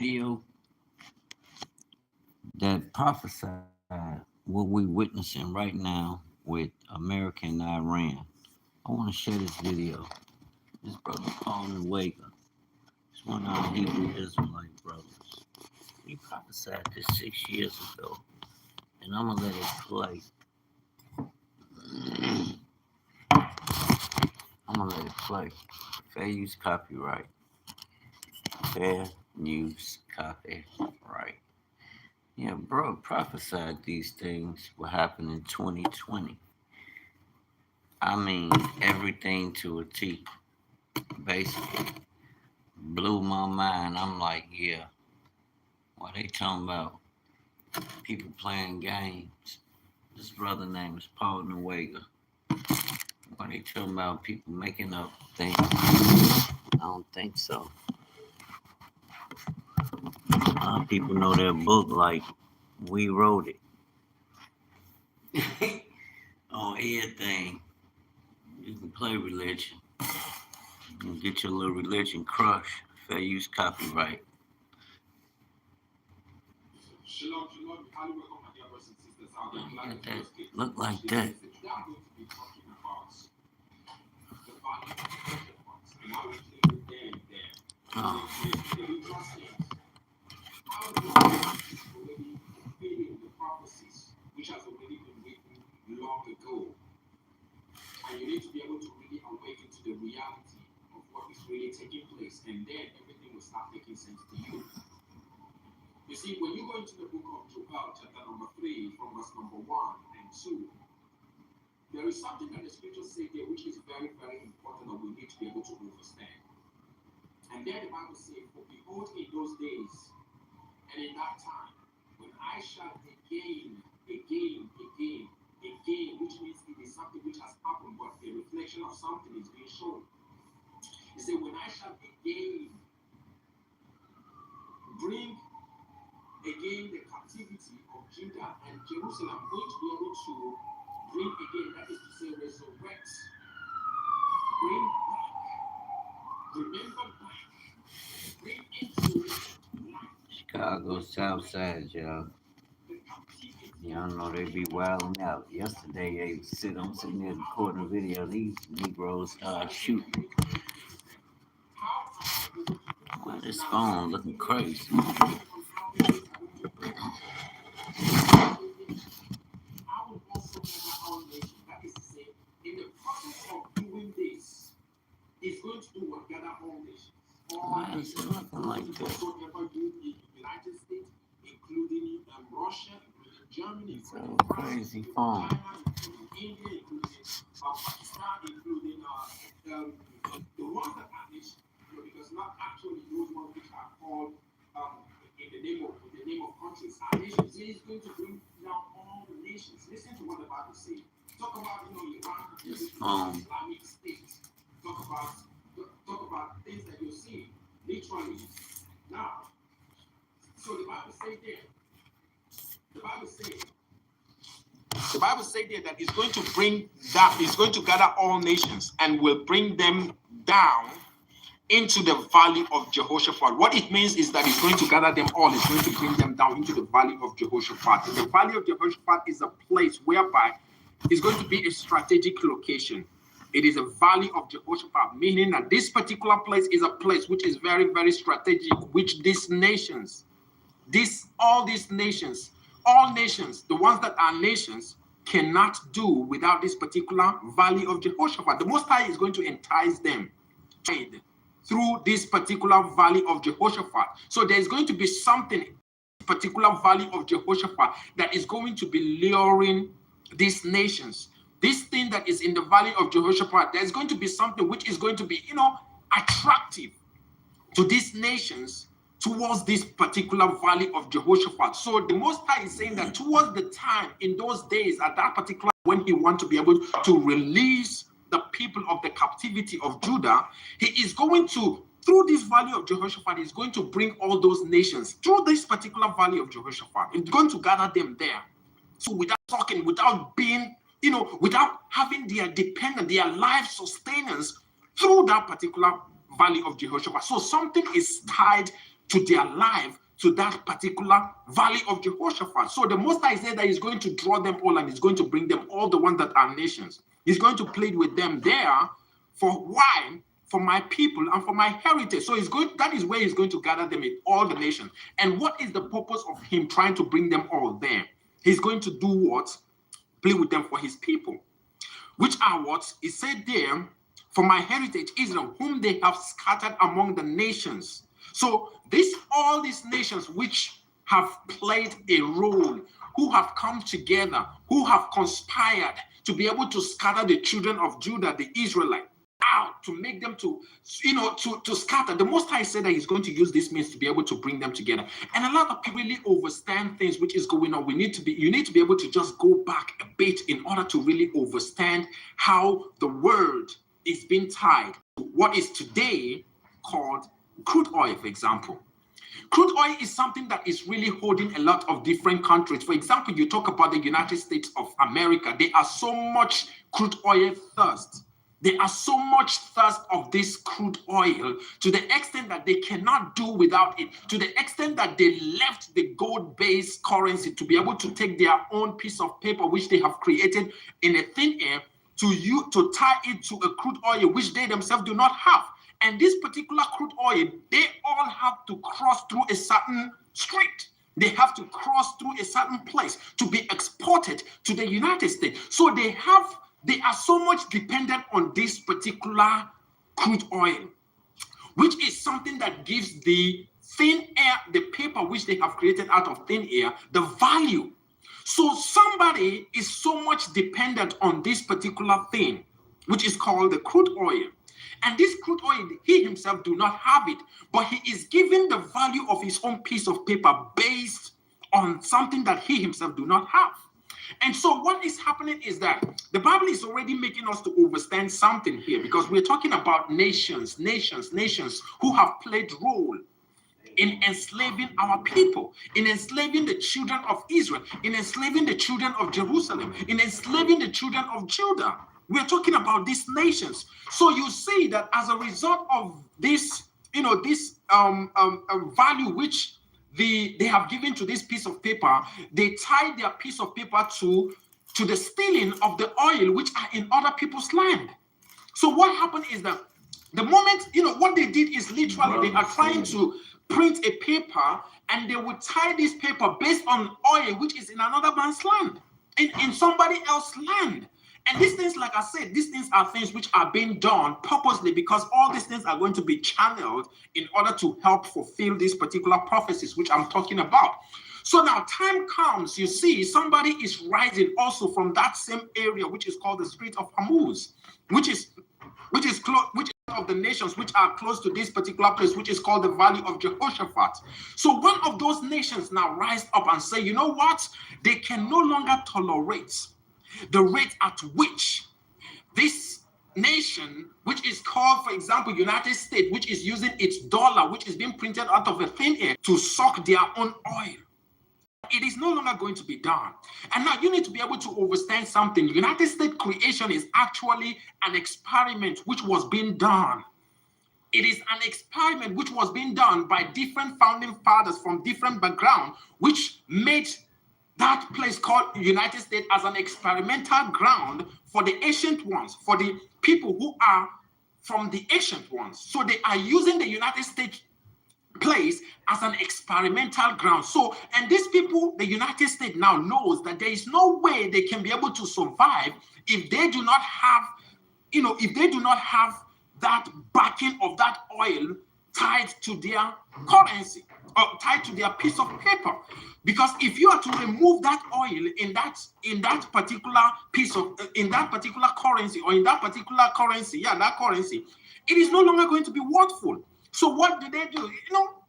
video that prophesied what we're witnessing right now with America and Iran. I want to share this video. This brother Paul Nuega. It's one of our Hebrew Israelite brothers. He prophesied this 6 years ago, and I'm gonna let it play. I'm gonna let it play. Fair use copyright. Fair use copyright. Yeah, bro prophesied these things will happen in 2020. I mean, everything to a T. Basically, blew my mind. I'm like, yeah, what they talking about? People playing games. This brother name is Paul Nuega. What they talking about? People making up things. I don't think so. People know their book like we wrote it. On everything. You can play religion. You can get your little religion crushed. Fair use copyright. Shalom, shalom. Highly welcome, my dear brothers and sisters. Look like that. Today I'm going to be talking about the value of the and how we play with them there. How the is already fulfilling the prophecies which has already been written long ago. And you need to be able to really awaken to the reality of what is really taking place, and then everything will start making sense to you. You see, when you go into the book of Joel, chapter number 3, from verse number 1 and 2, there is something that the scriptures say there which is very, very important that we need to be able to understand. And there the Bible says, for behold, in those days, and in that time, when I shall again, which means it is something which has happened, but a reflection of something is being shown. He said, when I shall again bring again the captivity of Judah and Jerusalem, I'm going to be able to bring again, that is to say, resurrect, bring back, remember back, bring into life. Chicago Southside, y'all. Y'all know they be wilding out. Yesterday, I'm sitting there recording a video. These Negroes shooting. Why this phone looking crazy? Is going to do what gather all nations. Why is it looking like that? Whatsoever you in the United States, including Russia, including Germany, including crazy phone. China, including India, including Pakistan, including the ones that are nations, because not actually those ones which are called in the name of countries are nations. He is going to bring down all the nations. Listen to what the Bible says. Talk about Iran, Islamic State. Talk about things that you're seeing, literally. Now, so the Bible says there, that it's going to bring that, it's going to gather all nations and will bring them down into the valley of Jehoshaphat. What it means is that it's going to gather them all, it's going to bring them down into the valley of Jehoshaphat. And the valley of Jehoshaphat is a place whereby it's going to be a strategic location. It is a valley of Jehoshaphat, meaning that this particular place is a place which is very, very strategic, which these nations, all nations, the ones that are nations, cannot do without this particular valley of Jehoshaphat. The Most High is going to entice them through this particular valley of Jehoshaphat. So there's going to be something, particular valley of Jehoshaphat, that is going to be luring these nations. This thing that is in the valley of Jehoshaphat, there's going to be something which is going to be, attractive to these nations towards this particular valley of Jehoshaphat. So the Most High is saying that towards the time, in those days, at that particular, when he wants to be able to release the people of the captivity of Judah, he is going to, through this valley of Jehoshaphat, he's going to bring all those nations through this particular valley of Jehoshaphat. It's going to gather them there. So without talking, without being, without having their dependent, their life sustenance through that particular valley of Jehoshaphat. So something is tied to their life to that particular valley of Jehoshaphat. So the Most High said that he's going to draw them all and he's going to bring them all, the ones that are nations. He's going to plead with them there for why? For my people and for my heritage. So that is where he's going to gather them in all the nations. And what is the purpose of him trying to bring them all there? He's going to do what? Plead with them for his people. Which are what? He said there, for my heritage Israel, whom they have scattered among the nations. So all these nations which have played a role, who have come together, who have conspired to be able to scatter the children of Judah, the Israelites, out to make them to scatter. The Most High said that he's going to use this means to be able to bring them together. And a lot of people really understand things which is going on. You need to be able to just go back a bit in order to really understand how the word is being tied to what is today called crude oil, for example. Crude oil is something that is really holding a lot of different countries. For example, you talk about the United States of America. There are so much crude oil thirst. There are so much thirst of this crude oil to the extent that they cannot do without it, to the extent that they left the gold-based currency to be able to take their own piece of paper, which they have created in a thin air, to tie it to a crude oil, which they themselves do not have. And this particular crude oil, they all have to cross through a certain street. They have to cross through a certain place to be exported to the United States. So they are so much dependent on this particular crude oil, which is something that gives the thin air, the paper which they have created out of thin air, the value. So somebody is so much dependent on this particular thing, which is called the crude oil. And this crude oil, he himself do not have it, but he is given the value of his own piece of paper based on something that he himself do not have. And so what is happening is that the Bible is already making us to understand something here, because we're talking about nations who have played role in enslaving our people, in enslaving the children of Israel, in enslaving the children of Jerusalem, in enslaving the children of Judah. We're talking about these nations. So you see that as a result of this, value which they have given to this piece of paper, they tie their piece of paper to the stealing of the oil which are in other people's land. So what happened is that the moment, what they did is literally they are trying to print a paper, and they would tie this paper based on oil which is in another man's land, in somebody else's land. And these things, like I said, these things are things which are being done purposely, because all these things are going to be channeled in order to help fulfill these particular prophecies which I'm talking about. So now time comes, you see, somebody is rising also from that same area, which is called the Strait of Hormuz, which is of the nations which are close to this particular place, which is called the Valley of Jehoshaphat. So one of those nations now rise up and say, you know what? They can no longer tolerate the rate at which this nation, which is called, for example, United States, which is using its dollar, which is being printed out of a thin air to suck their own oil. It is no longer going to be done. And now you need to be able to understand something. United States creation is actually an experiment which was being done. It is an experiment which was being done by different founding fathers from different backgrounds, which made that place called United States as an experimental ground for the ancient ones, for the people who are from the ancient ones. So they are using the United States place as an experimental ground. So, and these people, the United States now knows that there is no way they can be able to survive if they do not have, if they do not have that backing of that oil tied to their currency or tied to their piece of paper. Because if you are to remove that oil in that particular piece of in that particular currency, or in that particular currency, that currency, it is no longer going to be worthful. So what do?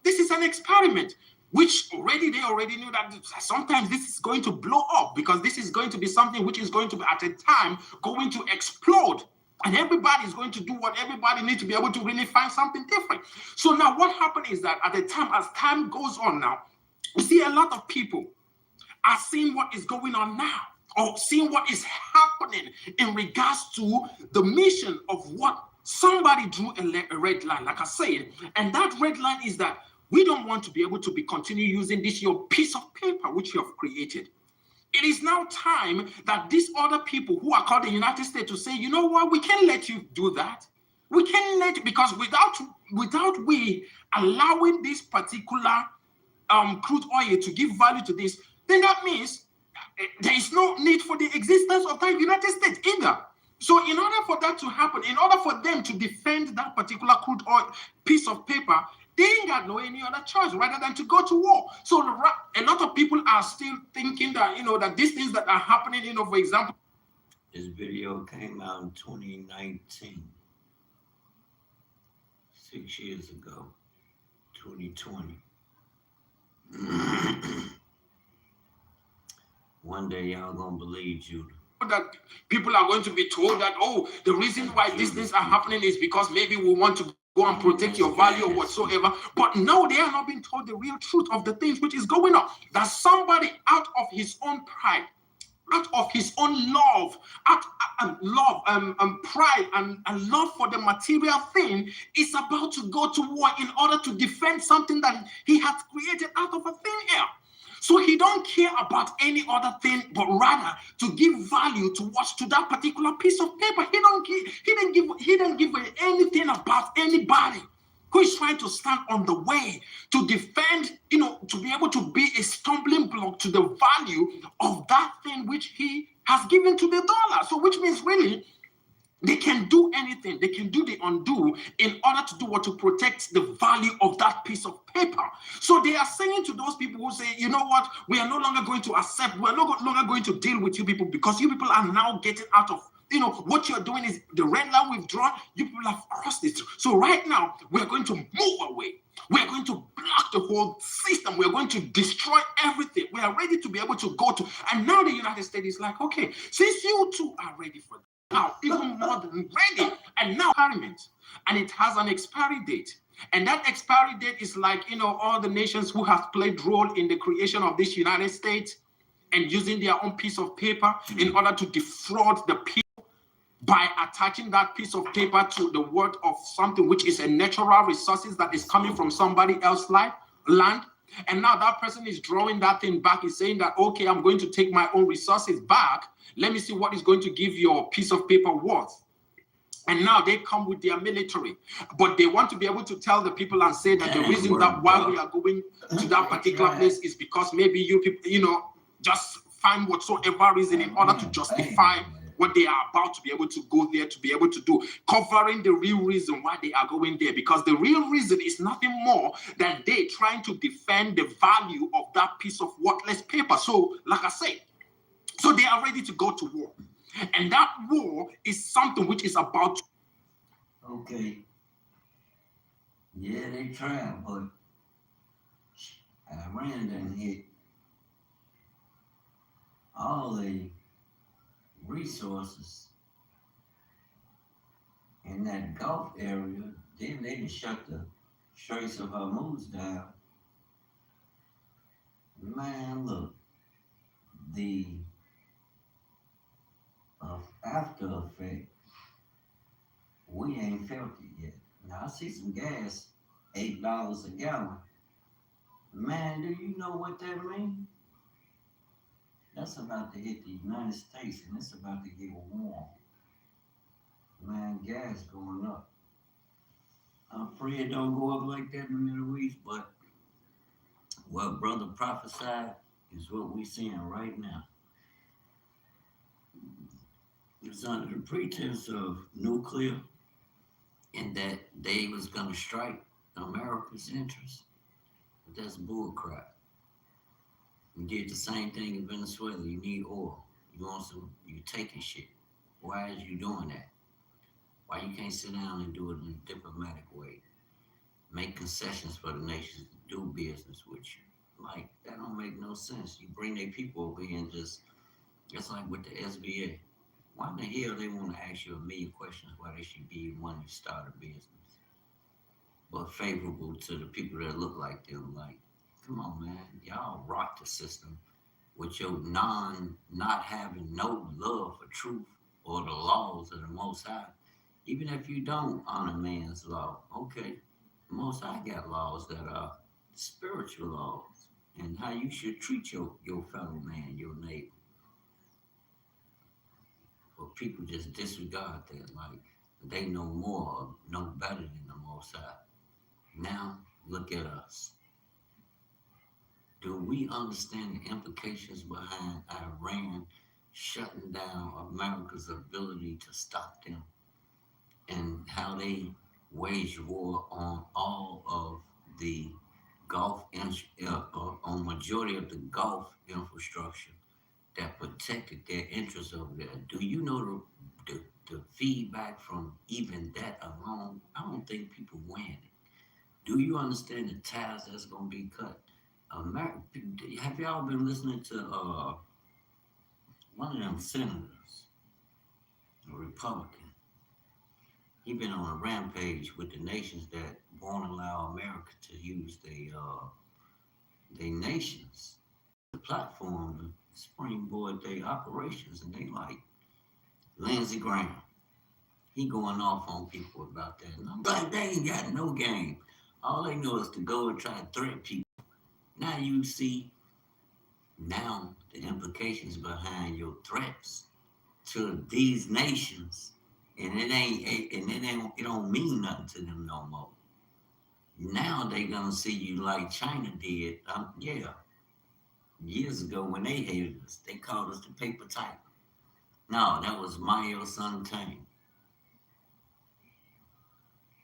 This is an experiment, which they already knew that sometimes this is going to blow up, because this is going to be something which is going to be at a time going to explode. And everybody is going to do what everybody needs to be able to really find something different. So now what happened is that at the time, as time goes on now, you see a lot of people are seeing what is going on now, or seeing what is happening in regards to the mission of what somebody drew a red line, like I said. And that red line is that We don't want to be able to continue using this your piece of paper which you have created. It is now time that these other people who are called the United States to say, you know what, we can't let you do that. We can't let, because without we allowing this particular crude oil to give value to this, then that means there is no need for the existence of the United States either. So in order for that to happen, in order for them to defend that particular crude oil piece of paper, they ain't got no any other choice rather than to go to war. So a lot of people are still thinking that, that these things that are happening, for example. This video came out in 2019, 6 years ago, 2020. One day y'all gonna believe Judah. That people are going to be told that, the reason why these things are happening is because maybe we want to go and protect your value or whatsoever. But no, they are not being told the real truth of the things which is going on. That somebody out of his own pride, out of his own love, pride and love for the material thing, is about to go to war in order to defend something that he has created out of a thin air. So he don't care about any other thing, but rather to give value to that particular piece of paper. He didn't give anything about anybody who is trying to stand on the way to defend, to be able to be a stumbling block to the value of that thing which he has given to the dollar. So which means really, they can do anything. They can do the undo in order to do what? To protect the value of that piece of paper. So they are saying to those people who say, you know what, we are no longer going to accept, we are no longer going to deal with you people, because you people are now getting out of, what you're doing is the red line withdrawn. You people have crossed it. So right now, we're going to move away. We're going to block the whole system. We're going to destroy everything. We are ready to be able to go to. And now the United States is like, okay, since you two are ready for that, now even more than ready, and now parliament, and it has an expiry date. And that expiry date is like, all the nations who have played role in the creation of this United States and using their own piece of paper in order to defraud the people by attaching that piece of paper to the word of something which is a natural resources that is coming from somebody else's land. And now that person is drawing that thing back, is saying that, okay, I'm going to take my own resources back. Let me see what is going to give your piece of paper worth. And now they come with their military, but they want to be able to tell the people and say that the reason that why we are going to that particular place is because maybe you people, just find whatsoever reason in order to justify what they are about to be able to go there to be able to do, covering the real reason why they are going there. Because the real reason is nothing more than they trying to defend the value of that piece of worthless paper. So, like I said, so they are ready to go to war. And that war is something which is about to. Okay. Yeah, they tried, but Iran done hit all the resources in that Gulf area. Then they just shut the Straits of Hormuz down. Man, look, the after effect, we ain't felt it yet. Now I see some gas, $8 a gallon. Man, do you know what that means? That's about to hit the United States, and it's about to get warm. Man, gas going up. I pray it don't go up like that in the Middle East, but what brother prophesied is what we're seeing right now. It's under the pretense of nuclear and that they was gonna strike America's interest. But that's bullcrap. You did the same thing in Venezuela. You need oil. You taking shit. Why is you doing that? Why you can't sit down and do it in a diplomatic way? Make concessions for the nations to do business with you. Like, that don't make no sense. You bring their people over here and just like with the SBA. Why in the hell they want to ask you a million questions why they should be wanting to start a business? But favorable to the people that look like them. Like, come on, man. Y'all rock the system with your not having no love for truth or the laws of the Most High. Even if you don't honor man's law, okay, the Most High got laws that are spiritual laws and how you should treat your fellow man, your neighbor. But people just disregard that like they know more or know better than the Most High. Now, look at us. Do we understand the implications behind Iran shutting down America's ability to stop them and how they wage war on all of the on majority of the Gulf infrastructure that protected their interests over there? Do you know the feedback from even that alone? I don't think people win it. Do you understand the ties that's going to be cut? Have y'all been listening to one of them senators, a Republican? He been on a rampage with the nations that won't allow America to use they nations, the platform to springboard their operations, and they like Lindsey Graham. He going off on people about that, and I'm like, they ain't got no game. All they know is to go and try to threaten people. Now you see now the implications behind your threats to these nations, and it don't mean nothing to them no more. Now they gonna see you like China did. Yeah, years ago when they hated us, they called us the paper tiger. No, that was Mayo Sun Tang.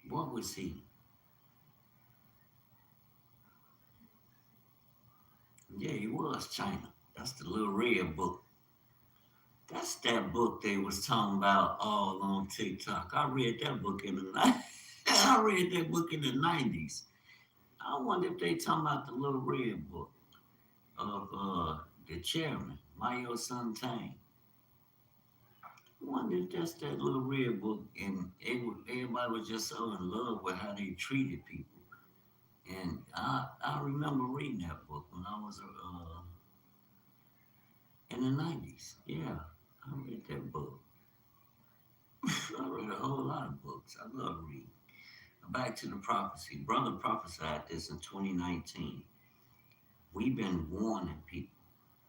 What was he? Yeah, he was China. That's the little red book. That's that book they was talking about all on TikTok. I read that book in the I read that book in the 90s. I wonder if they talking about the little red book of the chairman, Mayo Sun Tang. I wonder if that's that little red book, and everybody was just so in love with how they treated people. And I remember reading that book when I was in the 90s. Yeah, I read that book. I read a whole lot of books. I love reading. Back to the prophecy. Brother prophesied this in 2019. We've been warning people,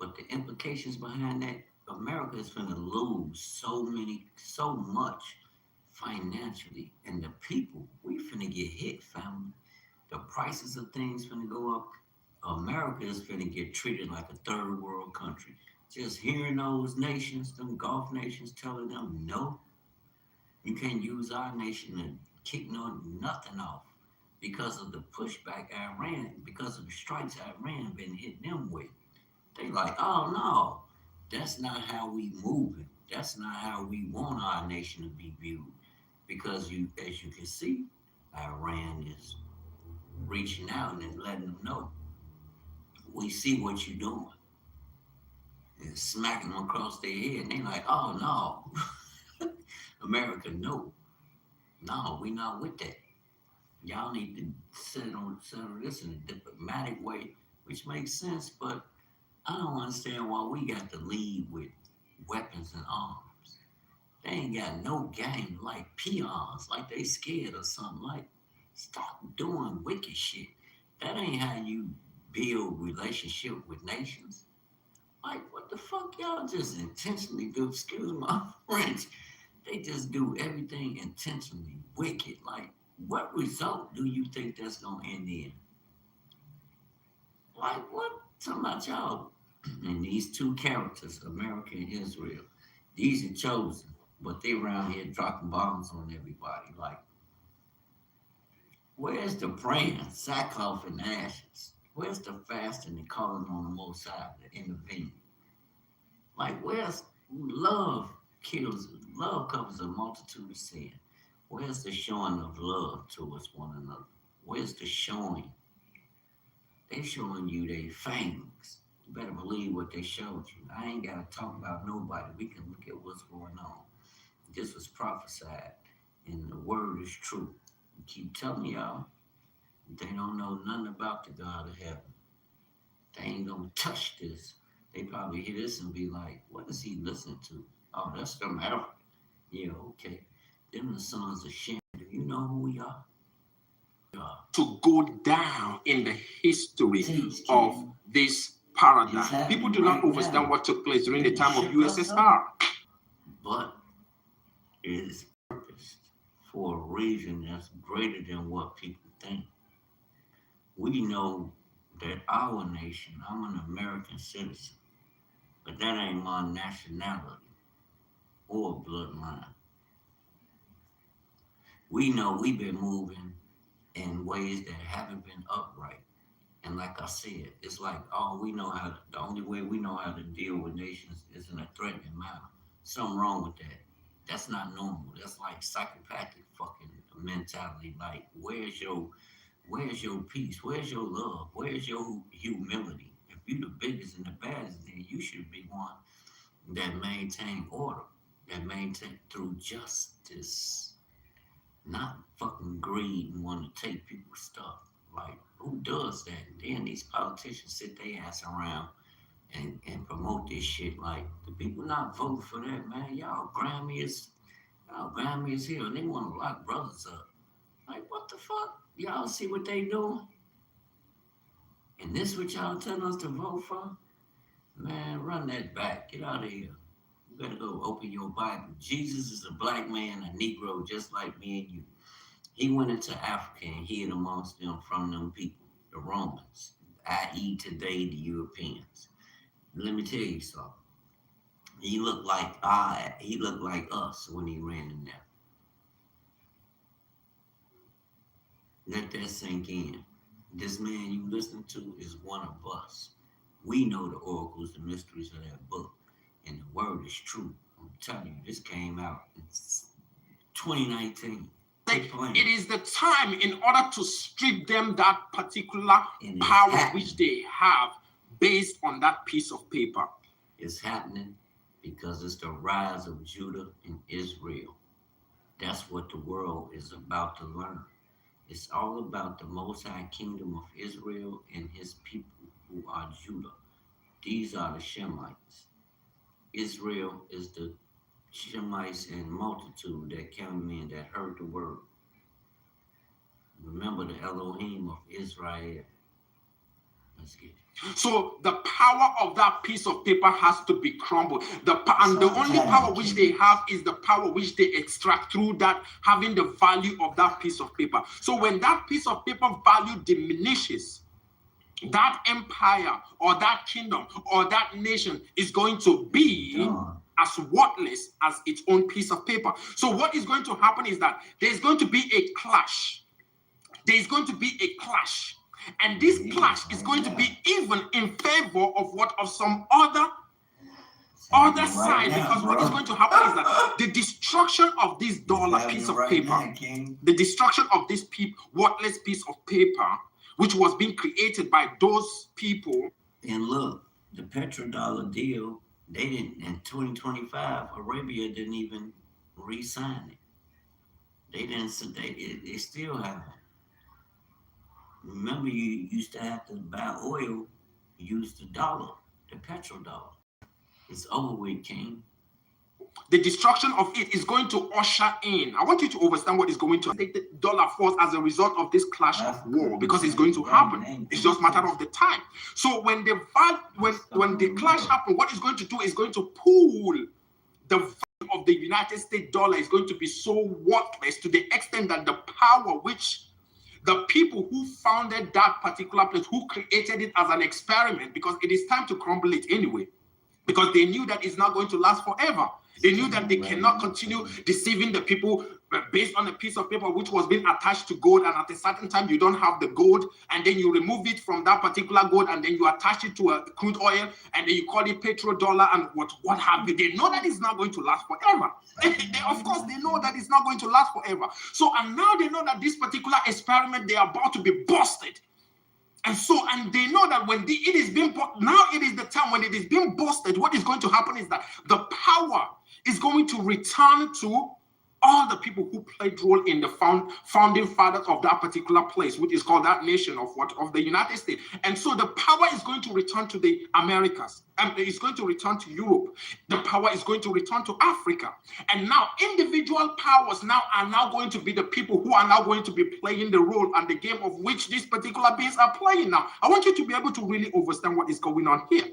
but the implications behind that, America is going to lose so much financially, and the people, we finna get hit, family. The prices of things finna go up. America is finna get treated like a third world country. Just hearing those nations, them Gulf nations, telling them no, you can't use our nation to kick nothing off because of the pushback Iran, because of the strikes Iran been hitting them with. They like, oh no, that's not how we moving. That's not how we want our nation to be viewed. Because as you can see, Iran is reaching out and letting them know, we see what you're doing. And smacking them across their head. And they like, oh no. America, no. No, we not with that. Y'all need to settle this in a diplomatic way, which makes sense, but I don't understand why we got to lead with weapons and arms. They ain't got no game like peons, like they scared or something. Like, stop doing wicked shit. That ain't how you build relationship with nations. Like, what the fuck y'all just intentionally do? Excuse my French. They just do everything intentionally wicked. Like, what result do you think that's gonna end in? Like, what? Talking about y'all and these two characters, America and Israel. These are chosen, but they around here dropping bombs on everybody. Like, where's the praying, sackcloth and ashes? Where's the fasting and calling on the Most High to intervene? Like, where's love love covers a multitude of sin. Where's the showing of love towards one another? Where's the showing? They showing you their fangs. You better believe what they showed you. I ain't gotta talk about nobody. We can look at what's going on. This was prophesied, and the word is true. I keep telling y'all, they don't know nothing about the God of heaven. They ain't gonna touch this. They probably hear this and be like, what is he listening to? Oh, that's from Africa. Yeah, okay. Them the sons of Shem. Do you know who we are? to go down in the history of this paradigm. People do not understand what took place during the time of USSR. But it is purposed for a reason that's greater than what people think. We know that our nation, I'm an American citizen, but that ain't my nationality or bloodline. We know we've been moving in ways that haven't been upright. And like I said, it's like, the only way we know how to deal with nations is in a threatening manner. Something wrong with that. That's not normal. That's like psychopathic fucking mentality. Like, where's your peace? Where's your love? Where's your humility? If you're the biggest and the baddest, then you should be one that maintain order, that maintain through justice, not fucking greed and want to take people's stuff. Like, who does that? And then these politicians sit their ass around and promote this shit. Like, the people not voting for that, man. Y'all grimy as hell. And they want to lock brothers up. Like, what the fuck? Y'all see what they doing? And this what y'all telling us to vote for? Man, run that back. Get out of here. You better go open your Bible. Jesus is a black man, a Negro, just like me and you. He went into Africa and hid amongst them from them people, the Romans, i.e. today the Europeans. Let me tell you something. He looked like us when he ran in there. Let that sink in. This man you listen to is one of us. We know the oracles, the mysteries of that book, and the word is true. I'm telling you, this came out in 2019. It is the time in order to strip them that particular power which they have based on that piece of paper. It's happening because it's the rise of Judah and Israel. That's what the world is about to learn. It's all about the Most High Kingdom of Israel and his people who are Judah. These are the Shemites. Israel is the Shemites and multitude that came in, that heard the word. Remember the Elohim of Israel. Let's get it. So the power of that piece of paper has to be crumbled. And the only power which they have is the power which they extract through that, having the value of that piece of paper. So when that piece of paper value diminishes, that empire or that kingdom or that nation is going to be as worthless as its own piece of paper. So what is going to happen is that there's going to be a clash. There's going to be a clash. And this clash is going to be even in favor of some other side, because what is going to happen is that the destruction of this dollar piece of paper, the destruction of this worthless piece of paper, which was being created by those people. And look, the petrodollar deal, they didn't, in 2025, Arabia didn't even re-sign it. They didn't, they still haven't. Remember, you used to have to buy oil, use the dollar, the petrodollar. It's over with, King. The destruction of it is going to usher in. I want you to understand what is going to take the dollar force as a result of this clash of war, because it's going to happen. It's just a matter of the time. So when the clash happens, what it's going to do is going to pull the value of the United States dollar is going to be so worthless to the extent that the power which the people who founded that particular place, who created it as an experiment, because it is time to crumble it anyway, because they knew that it's not going to last forever. They knew that they cannot continue deceiving the people based on a piece of paper which was being attached to gold, and at a certain time you don't have the gold, and then you remove it from that particular gold, and then you attach it to a crude oil, and then you call it petrodollar and what have you. They know that it's not going to last forever. Of course, they know that it's not going to last forever. So, and now they know that this particular experiment, they are about to be busted. And they know that when it is being, now it is the time when it is being busted, what is going to happen is that the power is going to return to all the people who played role in the founding fathers of that particular place, which is called that nation of the United States. And so the power is going to return to the Americas, and it's going to return to Europe. The power is going to return to Africa. And now individual powers are now going to be the people who are now going to be playing the role and the game of which these particular beings are playing now. I want you to be able to really understand what is going on here.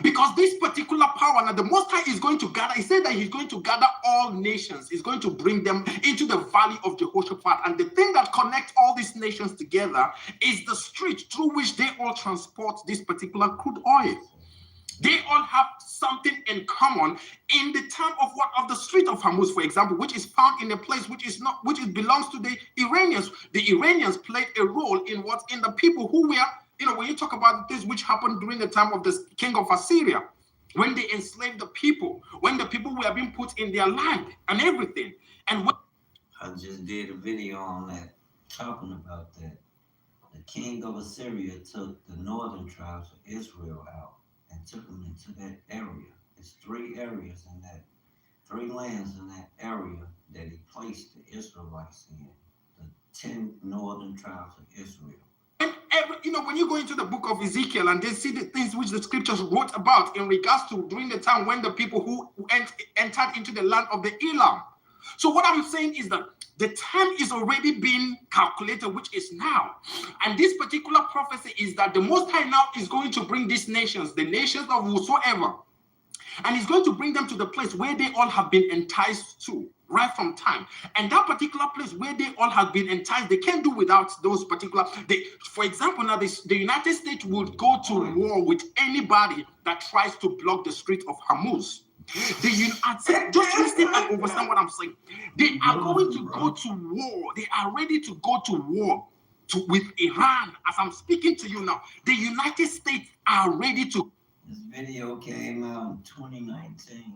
Because this particular power, now the Most High is going to gather, he said that he's going to gather all nations, he's going to bring them into the valley of Jehoshaphat. And the thing that connects all these nations together is the street through which they all transport this particular crude oil. They all have something in common in the term of the Strait of Hormuz, for example, which is found in a place which belongs to the Iranians. The Iranians played a role in the people who were, when you talk about things which happened during the time of the king of Assyria, when they enslaved the people, when the people were being put in their land and everything. And I just did a video on that, talking about that. The king of Assyria took the northern tribes of Israel out and took them into that area. It's 3 areas in that, 3 lands in that area that he placed the Israelites in, the 10 northern tribes of Israel. When you go into the book of Ezekiel and they see the things which the scriptures wrote about in regards to during the time when the people who entered into the land of the Elam. So what I'm saying is that the time is already being calculated, which is now. And this particular prophecy is that the Most High now is going to bring these nations, the nations of whosoever, and he's going to bring them to the place where they all have been enticed to right from time. And that particular place where they all have been enticed, they can't do without those particular. For example, now the United States would go to war with anybody that tries to block the Strait of Hormuz. Just listen and understand what I'm saying. They are going to go to war. They are ready to go to war with Iran. As I'm speaking to you now, the United States are ready to. This video came out in 2019.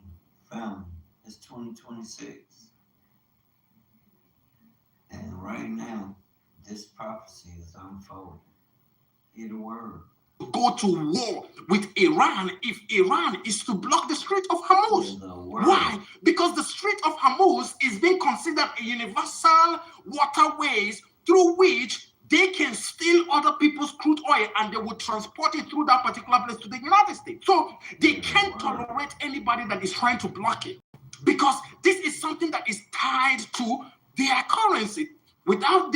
Found it's 2026. And right now, this prophecy is unfolding. Hear the word. Go to war with Iran if Iran is to block the Strait of Hormuz. Why? Because the Strait of Hormuz is being considered a universal waterways through which they can steal other people's crude oil and they will transport it through that particular place to the United States. So they can't tolerate anybody that is trying to block it, because this is something that is tied to their currency. Without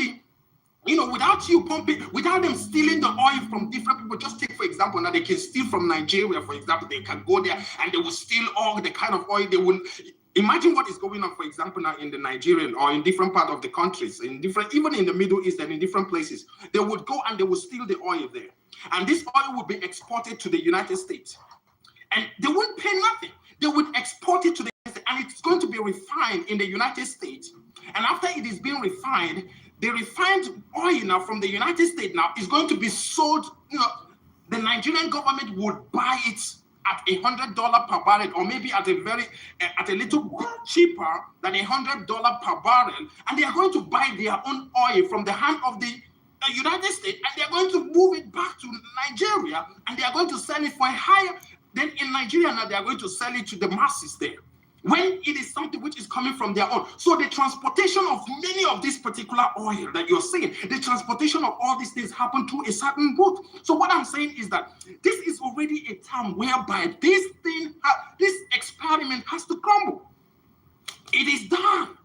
you pumping, without them stealing the oil from different people. Just take, for example, now they can steal from Nigeria, for example. They can go there and they will steal all the kind of oil they will. Imagine what is going on, for example, now in the Nigerian or in different parts of the countries, even in the Middle East and in different places. They would go and they will steal the oil there. And this oil would be exported to the United States. And they wouldn't pay nothing. They would export it to the United States, and it's going to be refined in the United States. And after it is being refined, the refined oil now from the United States now is going to be sold. The Nigerian government would buy it at $100 per barrel, or maybe at a little bit cheaper than $100 per barrel, and they are going to buy their own oil from the hand of the United States, and they are going to move it back to Nigeria, and they are going to sell it for a higher. Then in Nigeria now they are going to sell it to the masses there, when it is something which is coming from their own. So the transportation of many of this particular oil that you're seeing, the transportation of all these things happen through a certain route. So what I'm saying is that this is already a time whereby this experiment has to crumble. It is done.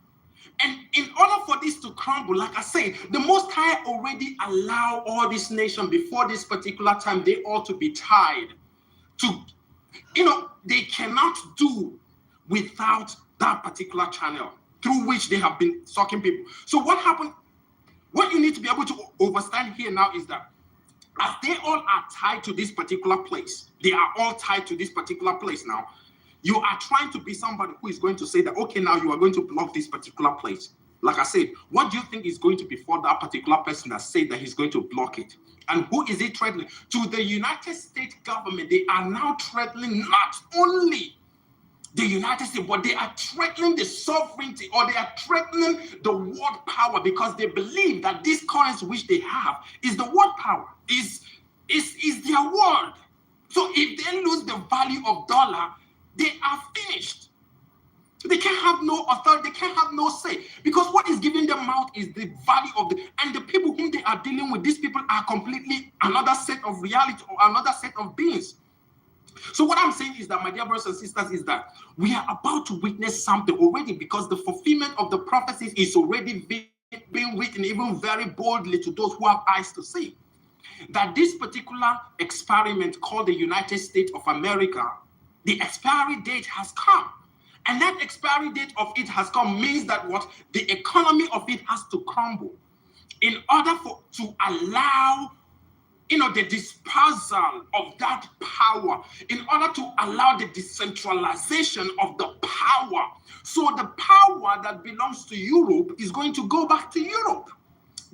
And in order for this to crumble, like I said, the Most High already allow all these nations before this particular time, they ought to be tied to, they cannot do without that particular channel through which they have been sucking people. So what happened? What you need to be able to understand here now is that as they all are tied to this particular place, they are all tied to this particular place now. You are trying to be somebody who is going to say that, okay, now you are going to block this particular place. Like I said, what do you think is going to be for that particular person that said that he's going to block it? And who is he threatening? To the United States government, they are now threatening not only the United States, but they are threatening the sovereignty, or they are threatening the world power, because they believe that this currency which they have is the world power, is their word. So if they lose the value of dollar, they are finished. They can't have no authority, they can't have no say. Because what is giving them mouth is the value of and the people whom they are dealing with, these people are completely another set of reality or another set of beings. So what I'm saying is that, my dear brothers and sisters, is that we are about to witness something already, because the fulfillment of the prophecies is already being written even very boldly to those who have eyes to see. That this particular experiment called the United States of America, the expiry date has come. And that expiry date of it has come means that what? The economy of it has to crumble in order to allow the dispersal of that power, in order to allow the decentralization of the power. So the power that belongs to Europe is going to go back to Europe.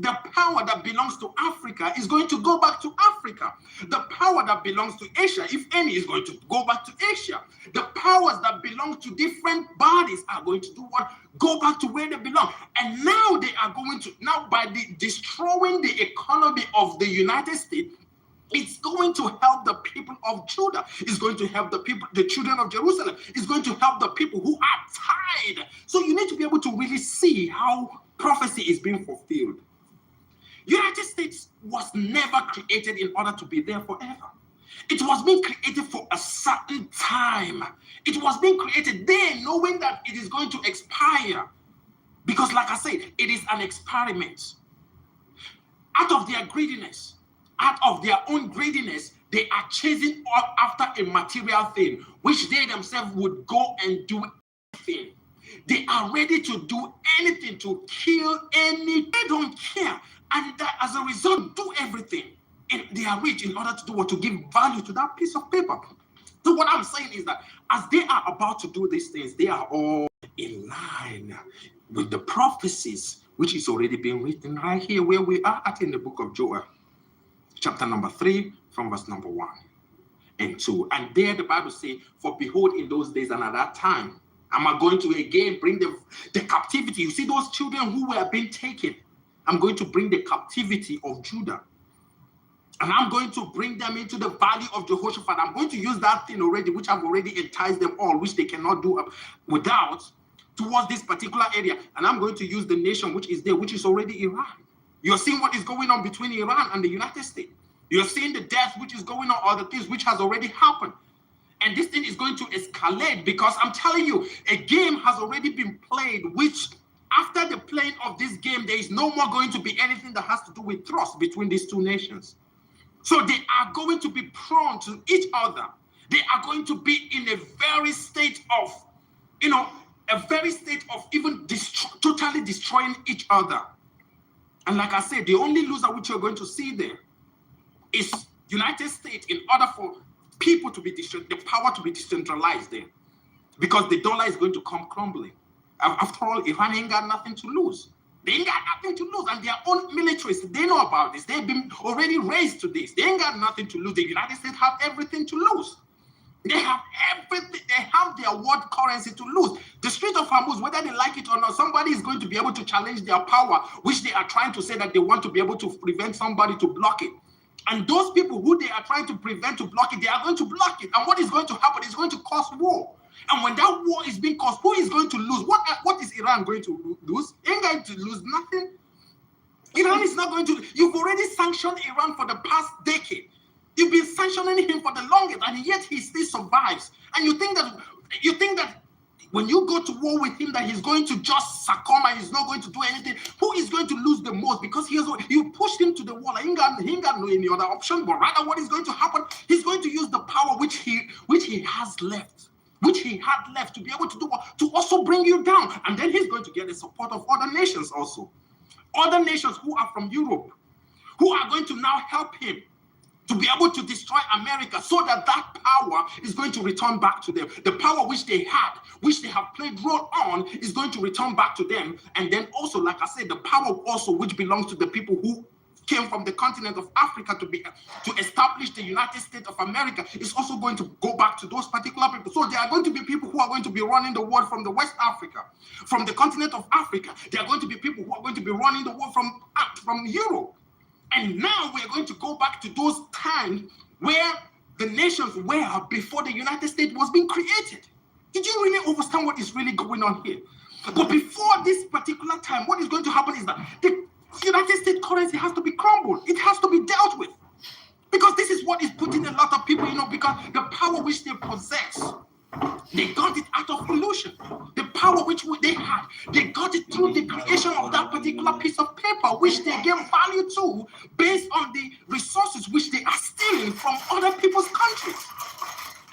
The power that belongs to Africa is going to go back to Africa. The power that belongs to Asia, if any, is going to go back to Asia. The powers that belong to different bodies are going to do what? Go back to where they belong. And now they are going to, by destroying the economy of the United States, it's going to help the people of Judah. It's going to help the people, the children of Jerusalem. It's going to help the people who are tired. So you need to be able to really see how prophecy is being fulfilled. United States was never created in order to be there forever. It was being created for a certain time. It was being created there knowing that it is going to expire. Because like I said, it is an experiment. Out of their greediness, out of their own greediness, they are chasing after a material thing, which they themselves would go and do anything. They are ready to do anything, to kill any. They don't care. And that, as a result, do everything they are rich in order to do what? To give value to that piece of paper. So what I'm saying is that as they are about to do these things, they are all in line with the prophecies, which is already being written right here where we are at in the book of Joel, chapter number 3, from verse number 1 and 2. And there the Bible says, for behold, in those days and at that time, I'm going to again bring the captivity. You see those children who were being taken, I'm going to bring the captivity of Judah. And I'm going to bring them into the valley of Jehoshaphat. I'm going to use that thing already, which I've already enticed them all, which they cannot do without, towards this particular area. And I'm going to use the nation which is there, which is already Iran. You're seeing what is going on between Iran and the United States. You're seeing the death which is going on, or the things which has already happened. And this thing is going to escalate, because I'm telling you, a game has already been played, which after the playing of this game, there is no more going to be anything that has to do with trust between these two nations. So they are going to be prone to each other. They are going to be in a very state of, even totally destroying each other. And like I said, the only loser which you're going to see there is United States, in order for people to be the power to be decentralized there, because the dollar is going to come crumbling. After all, Iran ain't got nothing to lose. They ain't got nothing to lose, and their own militaries, they know about this. They've been already raised to this. They ain't got nothing to lose. The United States have everything to lose. They have everything. They have their world currency to lose. The Strait of Hormuz, whether they like it or not, somebody is going to be able to challenge their power, which they are trying to say that they want to be able to prevent somebody to block it. And those people who they are trying to prevent to block it, they are going to block it. And what is going to happen is going to cause war. And when that war is being caused, who is going to lose? What is Iran going to lose? Ain't going to lose nothing. Iran is not going to. You've already sanctioned Iran for the past decade. You've been sanctioning him for the longest, and yet he still survives. And you think that when you go to war with him, that he's going to just succumb and he's not going to do anything. Who is going to lose the most? Because you pushed him to the wall. He ain't got no any other option. But rather, what is going to happen? He's going to use the power which he has left. Which he had left to be able to do what? To also bring you down. And then he's going to get the support of other nations also. Other nations who are from Europe, who are going to now help him to be able to destroy America, so that power is going to return back to them. The power which they had, which they have played role on, is going to return back to them. And then also, like I said, the power also which belongs to the people who came from the continent of Africa to establish the United States of America is also going to go back to those particular people. So there are going to be people who are going to be running the world from the West Africa, from the continent of Africa. There are going to be people who are going to be running the world from Europe. And now we're going to go back to those times where the nations were before the United States was being created. Did you really understand what is really going on here? But before this particular time, what is going to happen is that the United States currency has to be crumbled. It has to be dealt with. Because this is what is putting a lot of people, because the power which they possess, they got it out of illusion. The power which they had, they got it through the creation of that particular piece of paper, which they gave value to based on the resources which they are stealing from other people's countries.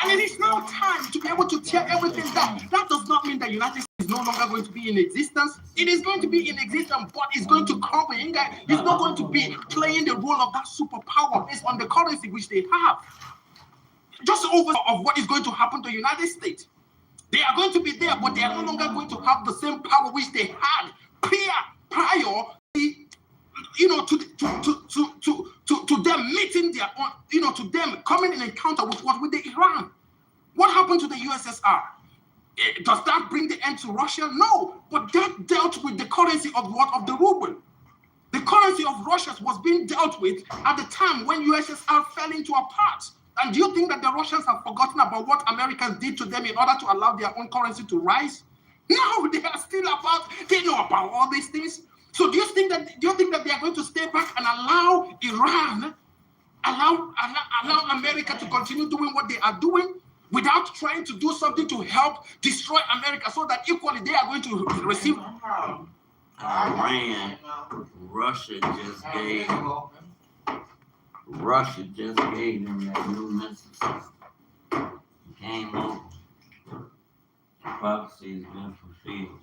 And it is now time to be able to tear everything down. That does not mean that the United States is no longer going to be in existence. It is going to be in existence, but it's going to crumble. It's not going to be playing the role of that superpower based on the currency which they have. Just over of what is going to happen to the United States. They are going to be there, but they are no longer going to have the same power which they had prior to them meeting their own, to them coming in encounter with the Iran. What happened to the USSR? Does that bring the end to Russia? No, but that dealt with the currency of the ruble. The currency of Russia was being dealt with at the time when USSR fell into a part. And do you think that the Russians have forgotten about what Americans did to them in order to allow their own currency to rise? No, they are still they know about all these things. So do you think that they are going to stay back and allow Iran, allow America to continue doing what they are doing without trying to do something to help destroy America so that equally they are going to receive? Iran, Russia just gave them that new message. Game over. Prophecy has been fulfilled.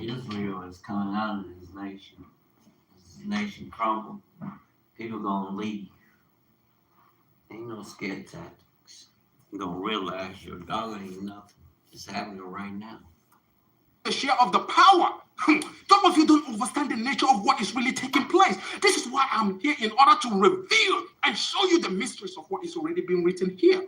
Israel is coming out of this nation. This nation crumbled. People gonna leave. Ain't no scare tactics. You're gonna realize your dollar ain't nothing. It's happening right now. The share of the power. Some of you don't understand the nature of what is really taking place. This is why I'm here, in order to reveal and show you the mysteries of what is already being written here.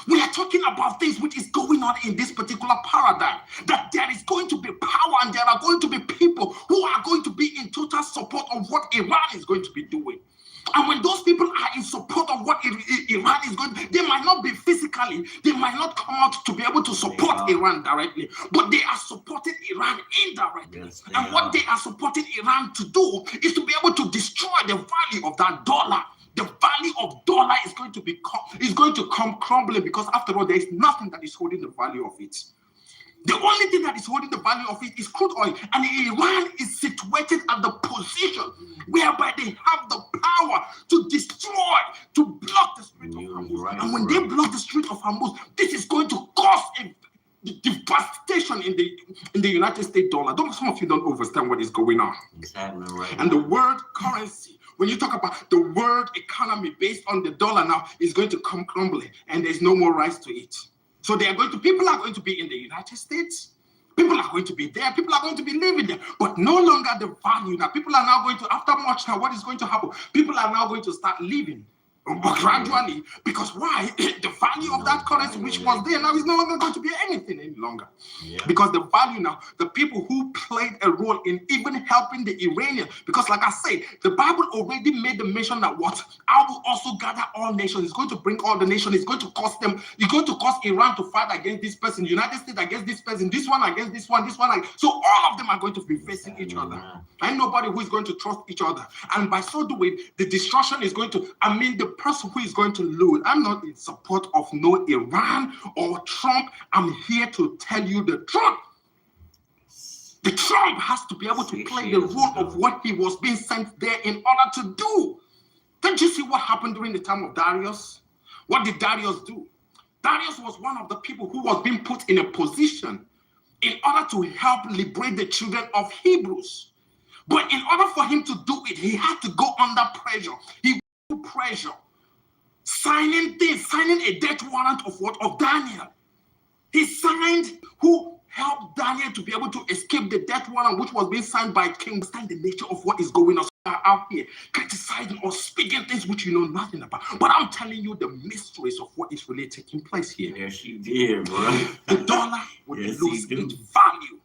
We are talking about things which is going on in this particular paradigm, that there is going to be power and there are going to be people who are going to be in total support of what Iran is going to be doing. And when those people are in support of what Iran is going to, they might not be physically, they might not come out to be able to support Iran directly, but they are supporting Iran indirectly. Yes, and what they are supporting Iran to do is to be able to destroy the value of that dollar. The value of dollar is going to come crumbling, because after all, there is nothing that is holding the value of it. The only thing that is holding the value of it is crude oil, and Iran is situated at the position whereby they have the power to destroy, to block the Strait of Hormuz. Right, and when they block the Strait of Hormuz, this is going to cause a devastation in the United States dollar. Some of you don't understand what is going on. It's happening right and now. The word currency, when you talk about the word economy based on the dollar now, is going to come crumbling, and there's no more rise to it. So people are going to be in the United States. People are going to be there. People are going to be living there. But no longer the value. Now, people are now going to, after much now, what is going to happen? People are now going to start living. But gradually, because why? The value of that currency which was there now is no longer going to be anything any longer. Yeah. Because the value now, the people who played a role in even helping the Iranians, because like I said, the Bible already made the mention that I will also gather all nations. It's going to bring all the nations. It's going to cost them. It's going to cause Iran to fight against this person, United States against this person, this one against this one, so all of them are going to be facing each other. And nobody who is going to trust each other. And by so doing, the destruction is going to, the person who is going to lose. I'm not in support of no Iran or Trump. I'm here to tell you the truth. The Trump has to be able to play the role of what he was being sent there in order to do. Don't you see what happened during the time of Darius? What did Darius do? Darius was one of the people who was being put in a position in order to help liberate the children of Hebrews. But in order for him to do it, he had to go under pressure. He went through pressure. Signing a death warrant of Daniel. He signed, who helped Daniel to be able to escape the death warrant which was being signed by King. Understand the nature of what is going on out here, criticizing or speaking things which you know nothing about. But I'm telling you the mysteries of what is really taking place here. Yes, you did, bro. The dollar will lose its value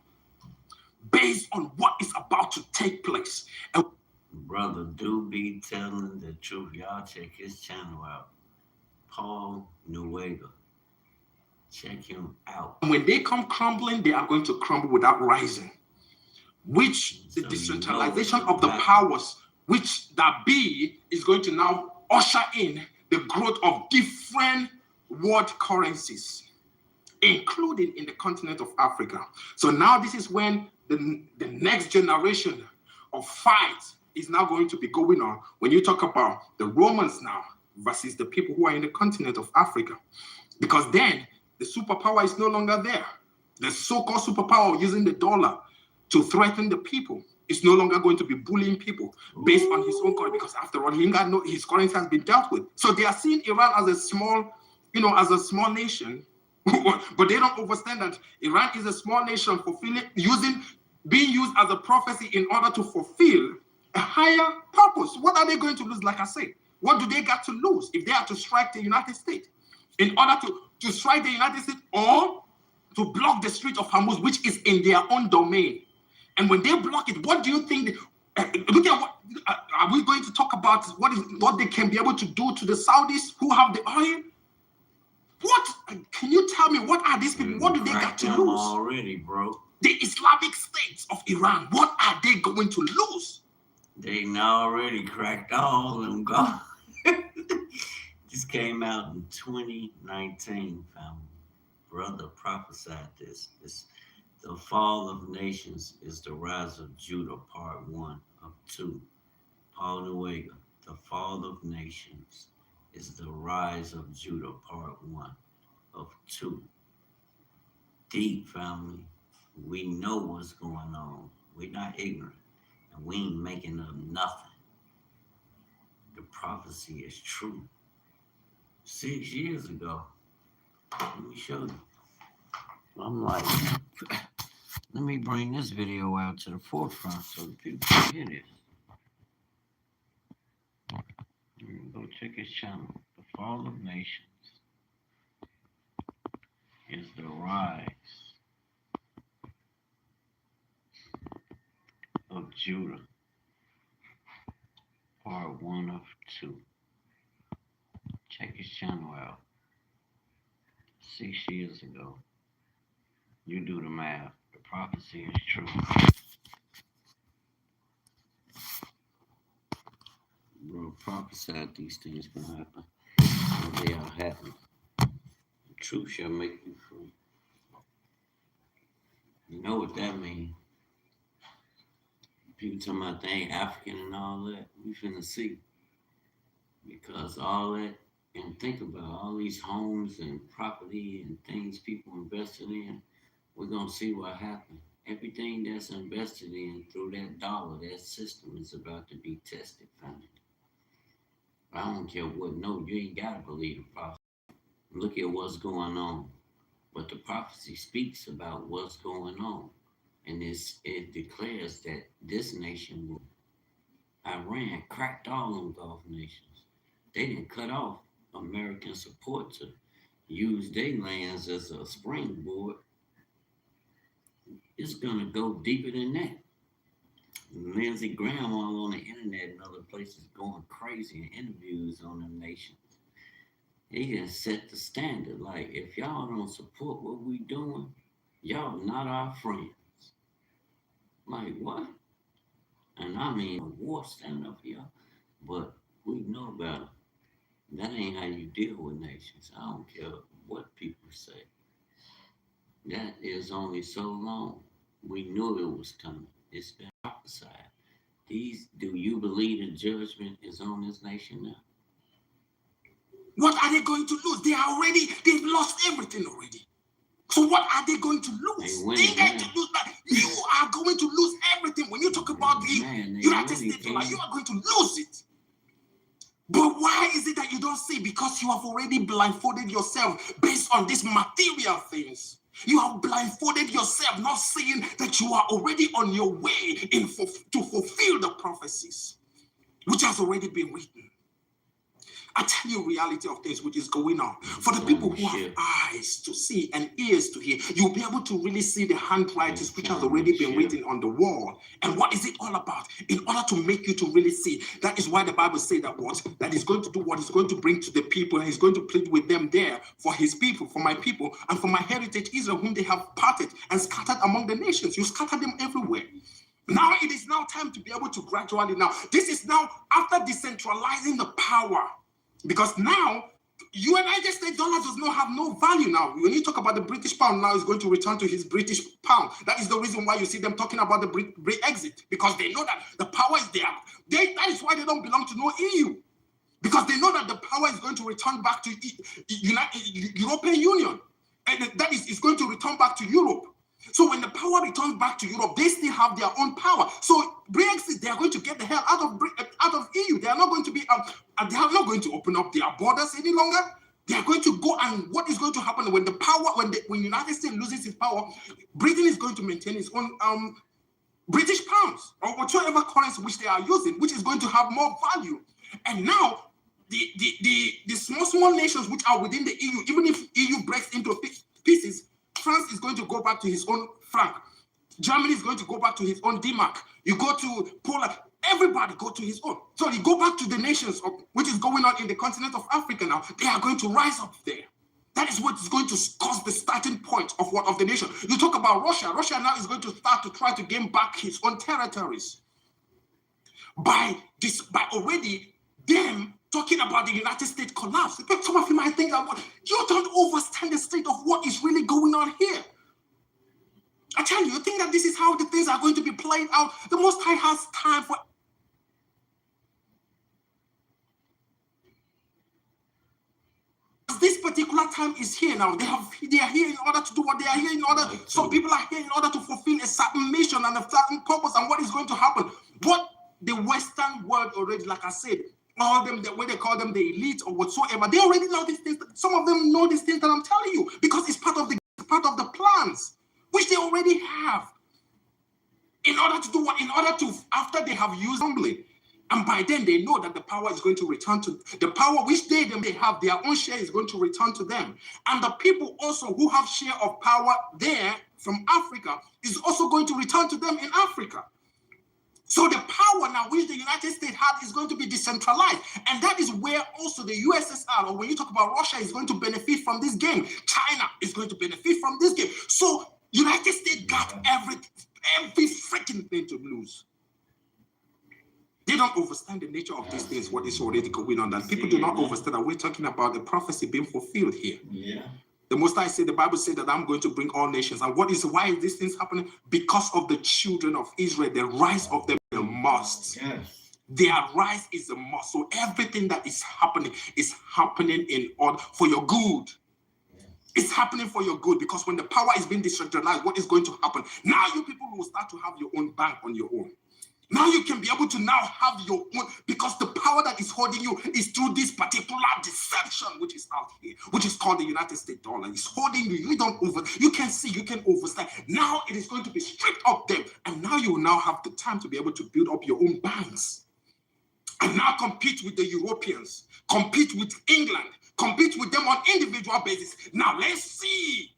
based on what is about to take place. And brother, do be telling the truth. Y'all check his channel out. Paul Nueva. Check him out. And when they come crumbling, they are going to crumble without rising. Which the So decentralization of the powers, which that be, is going to now usher in the growth of different world currencies, including in the continent of Africa. So now this is when the next generation of fight is now going to be going on. When you talk about the Romans now versus the people who are in the continent of Africa, because then the superpower is no longer there. The so-called superpower using the dollar to threaten the people is no longer going to be bullying people based on his own currency, because after all, his currency has been dealt with. So they are seeing Iran as a small, as a small nation, but they don't understand that Iran is a small nation being used as a prophecy in order to fulfill a higher purpose. What are they going to lose? Like I said, what do they got to lose if they are to strike the United States? In order to strike the United States or to block the Strait of Hormuz, which is in their own domain. And when they block it, what do you think? Look at what are we going to talk about? What they can be able to do to the Saudis who have the oil? What can you tell me? What are these people? What do they got to lose? Already, bro. The Islamic States of Iran. What are they going to lose? They already cracked all of them. God. This came out in 2019, family. Brother prophesied this. The Fall of Nations is the Rise of Judah, Part 1 of 2. Paul Nuega, The Fall of Nations is the Rise of Judah, Part 1 of 2. Deep, family. We know what's going on. We're not ignorant. And we ain't making up nothing. The prophecy is true. 6 years ago. Let me show you. I'm like, let me bring this video out to the forefront so the people can hear this. Go check his channel. The Fall of Nations is the Rise of Judah. Part 1 of 2. Check his channel out. 6 years ago. You do the math. The prophecy is true. Bro, prophesied these things gonna happen. And they are happening. The truth shall make you free. You know what that means? People talking about they ain't African and all that. We finna see. Because all that, and think about all these homes and property and things people invested in, we're gonna see what happened. Everything that's invested in through that dollar, that system is about to be tested, family. I don't care what, no, you ain't gotta believe the prophecy. Look at what's going on. But the prophecy speaks about what's going on. And it declares that this nation will, Iran cracked all them Gulf nations. They didn't cut off American support to use their lands as a springboard. It's gonna go deeper than that. Lindsey Graham all on the internet and other places going crazy in interviews on them nations. He just set the standard. Like, if y'all don't support what we doing, y'all not our friends. Like, what? And I mean, a war standing up here, but we know better. That ain't how you deal with nations. I don't care what people say. That is only so long. We knew it was coming. It's been prophesied. Do you believe the judgment is on this nation now? What are they going to lose? They've lost everything already. So what are they going to lose? They get to lose that. You are going to lose everything. When you talk about the United States dollar, you are going to lose it. But why is it that you don't see? Because you have already blindfolded yourself based on these material things. You have blindfolded yourself, not seeing that you are already on your way to fulfill the prophecies, which has already been written. I tell you reality of things which is going on. For the people who have eyes to see and ears to hear, you'll be able to really see the handwritings which has already been written on the wall. And what is it all about? In order to make you to really see. That is why the Bible says that what? That he's going to do what he's going to bring to the people. And he's going to plead with them there for his people, for my people, and for my heritage Israel, whom they have parted and scattered among the nations. You scatter them everywhere. Now it is now time to be able to gradually now. This is now after decentralizing the power. Because now, United States dollar does not have no value now. When you talk about the British pound, now is going to return to his British pound. That is the reason why you see them talking about the Brexit, because they know that the power is there. That is why they don't belong to no EU, because they know that the power is going to return back to European Union, and that is going to return back to Europe. So when the power returns back to Europe, they still have their own power. So Brexit, they are going to get the hell out of EU. They are not going to be, they are not going to open up their borders any longer. They are going to go, and what is going to happen when the power, when United States loses its power, Britain is going to maintain its own British pounds or whatever currency which they are using, which is going to have more value. And now the small nations which are within the EU, even if EU breaks into pieces, France is going to go back to his own franc. Germany is going to go back to his own D-mark. You go to Poland, everybody go to his own. So you go back to the nations which is going on in the continent of Africa now. They are going to rise up there. That is what is going to cause the starting point of the nation. You talk about Russia. Russia now is going to start to try to gain back his own territories by already them talking about the United States collapse. Some of you might think that you don't understand the state of what is really going on here. I tell you think that this is how the things are going to be played out. The Most High has time for this particular time is here now. They are here in order to do what they are here in order. Some people are here in order to fulfill a certain mission and a certain purpose. And what is going to happen? What the Western world already, like I said, all them, the way they call them the elite or whatsoever, they already know these things. Some of them know these things that I'm telling you because it's part of the plans which they already have. In order to do what? In order to, after they have used humbly, and by then they know that the power is going to return to the power which they have, their own share is going to return to them. And the people also who have share of power there from Africa is also going to return to them in Africa. So the power now which the United States had is going to be decentralized. And that is where also the USSR, or when you talk about Russia, is going to benefit from this game. China is going to benefit from this game. So United States got every freaking thing to lose. They don't understand the nature of these things, what is already going on. That people do not understand that we're talking about the prophecy being fulfilled here. Yeah. The Most High said, the Bible said that I'm going to bring all nations. And why is this thing happening? Because of the children of Israel, the rise of them is a must. Yes. Their rise is a must. So everything that is happening in order for your good. Yes. It's happening for your good, because when the power is being decentralized, what is going to happen? Now you people will start to have your own bank on your own. Now you can be able to now have your own, because the power that is holding you is through this particular deception which is out here, which is called the United States dollar. It's holding you. You can see, you can overstand. Now it is going to be stripped of them. And now you will now have the time to be able to build up your own banks. And now compete with the Europeans, compete with England, compete with them on individual basis. Now let's see.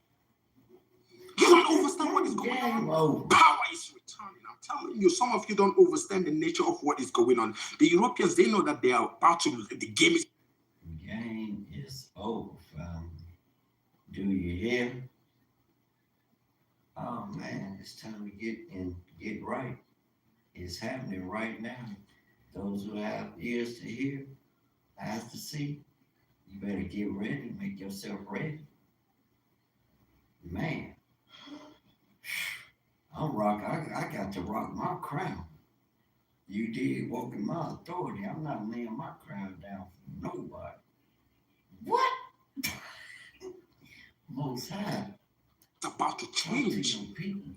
You don't understand what is going on. Power is returning. I'm telling you, some of you don't understand the nature of what is going on. The Europeans, they know that they are about to, the game is over, fam. Do you hear? Oh man, it's time to get right. It's happening right now. Those who have ears to hear, eyes to see, you better get ready, make yourself ready. Man. I got to rock my crown. You did walk in my authority. I'm not laying my crown down for nobody. What? Most High. It's about to change.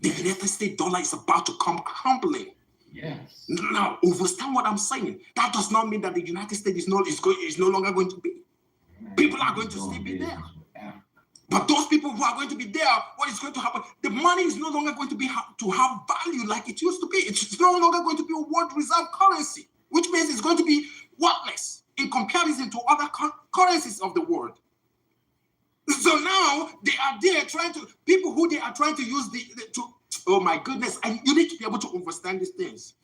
The United States dollar is about to come crumbling. Yes. Now, understand what I'm saying. That does not mean that the United States is no longer going to be. Man, people are going to still be there. But those people who are going to be there, what is going to happen? The money is no longer going to have value like it used to be. It's no longer going to be a world reserve currency, which means it's going to be worthless. in comparison to other currencies of the world. So now they are there people who they are trying to use oh my goodness, and you need to be able to understand these things.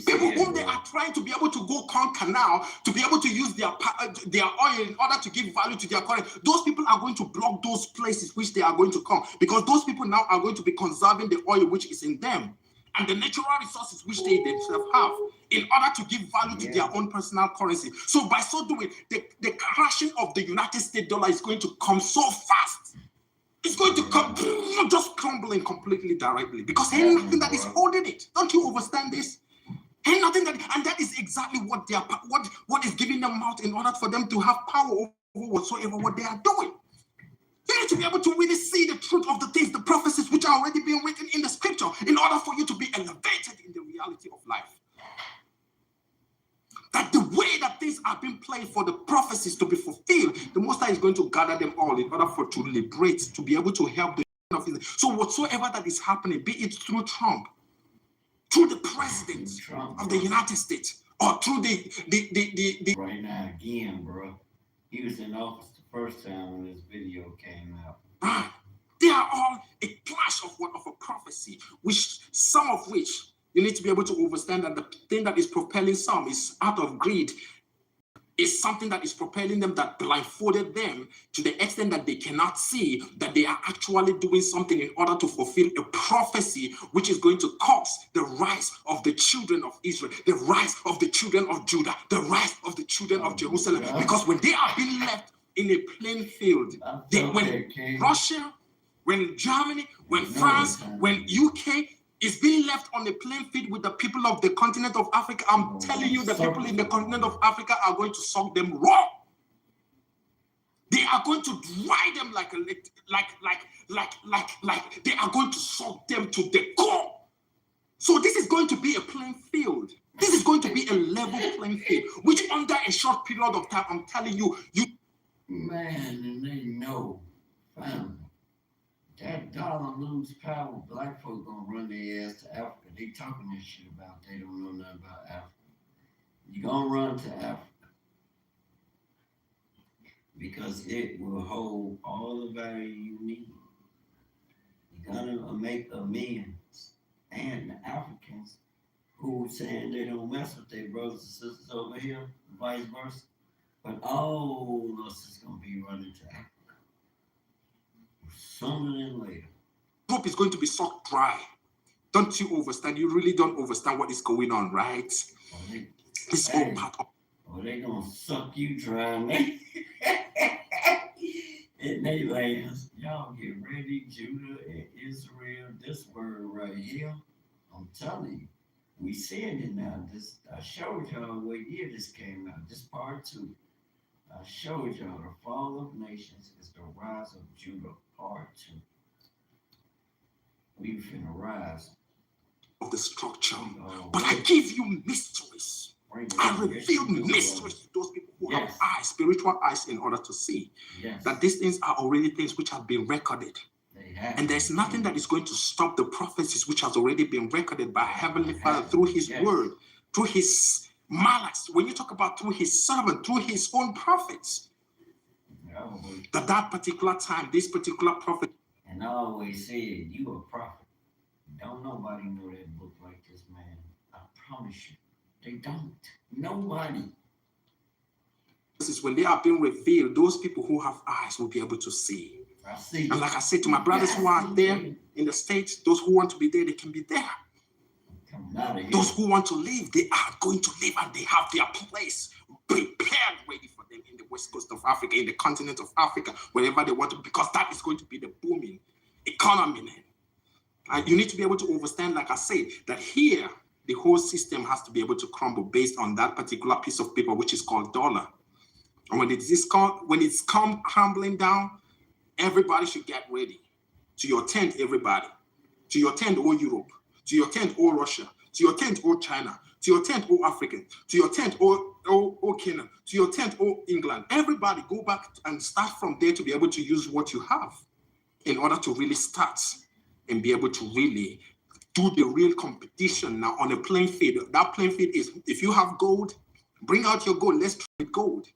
People whom they are trying to be able to go conquer now, to be able to use their oil in order to give value to their currency. Those people are going to block those places which they are going to come, because those people now are going to be conserving the oil which is in them and the natural resources which they themselves have, in order to give value to their own personal currency. So by so doing, the crashing of the United States dollar is going to come so fast. It's going to come just crumbling completely directly, because ain't nothing that is holding it. Don't you understand this? Ain't nothing and that is exactly what what is giving them out in order for them to have power over whatsoever what they are doing. You need to be able to really see the truth of the things, the prophecies which are already being written in the scripture, in order for you to be elevated in the reality of life. That the way that things are being played for the prophecies to be fulfilled, the Most High is going to gather them all in order to liberate, to be able to help the so whatsoever that is happening, be it through Trump, through the president of the United States, or through the right now again, bro. He was in office the first time when this video came out. Right. They are all a clash of a prophecy, some of which you need to be able to understand that the thing that is propelling some is out of greed. Is something that is propelling them, that blindfolded them to the extent that they cannot see that they are actually doing something in order to fulfill a prophecy which is going to cause the rise of the children of Israel, the rise of the children of Judah, the rise of the children of Jerusalem. Because when they are being left in a plain field, when Russia, when Germany, when France, when UK is being left on the playing field with the people of the continent of Africa, I'm telling you, the people in the continent of Africa are going to suck them raw. They are going to dry them like they are going to suck them to the core. So this is going to be a playing field. This is going to be a level playing field, which under a short period of time, I'm telling you, man, and they know, family. That dollar lose power, black folk gonna run their ass to Africa. They talking this shit about they don't know nothing about Africa. You gonna run to Africa because it will hold all the value you need. You're gonna make amends. And the Africans who saying they don't mess with their brothers and sisters over here, vice versa. But all of us is gonna be running to Africa. Sooner than later. Hope is going to be sucked dry. Don't you understand? You really don't understand what is going on, right? It's all part of. Oh, they gonna suck you dry, man. In their lands, y'all get ready, Judah and Israel. This word right here, I'm telling you, we seeing it now. I showed y'all what year this came out. This part 2. I showed y'all the fall of nations is the rise of Judah, part 2. We finna rise. Of the structure. But I give you mysteries. I reveal mysteries to those people who have eyes, spiritual eyes, in order to see that these things are already things which have been recorded. And there's nothing that is going to stop the prophecies which has already been recorded by Heavenly Father through His word, through His malaks. When you talk about through His servant, through His own prophets, that particular time, this particular prophet. And I always said, you a prophet. Don't nobody know that book like this, man. I promise you. They don't. Nobody. This is when they are being revealed, those people who have eyes will be able to see. I see. And like I said to my brothers who are there in the States, those who want to be there, they can be there. Those who want to live, they are going to live, and they have their place prepared, ready for them in the west coast of Africa, in the continent of Africa, wherever they want to, because that is going to be the booming economy. And you need to be able to understand, like I said, that here, the whole system has to be able to crumble based on that particular piece of paper, which is called dollar. And when it's come crumbling down, everybody should get ready. To your tent, everybody. To your tent, all Europe. To your tent, all Russia. To your tent, all China. To your tent, all African. To your tent, all Kenya. To your tent, all England. Everybody go back and start from there to be able to use what you have in order to really start and be able to really do the real competition now on a playing field. That playing field is, if you have gold, Bring out your gold. Let's trade gold.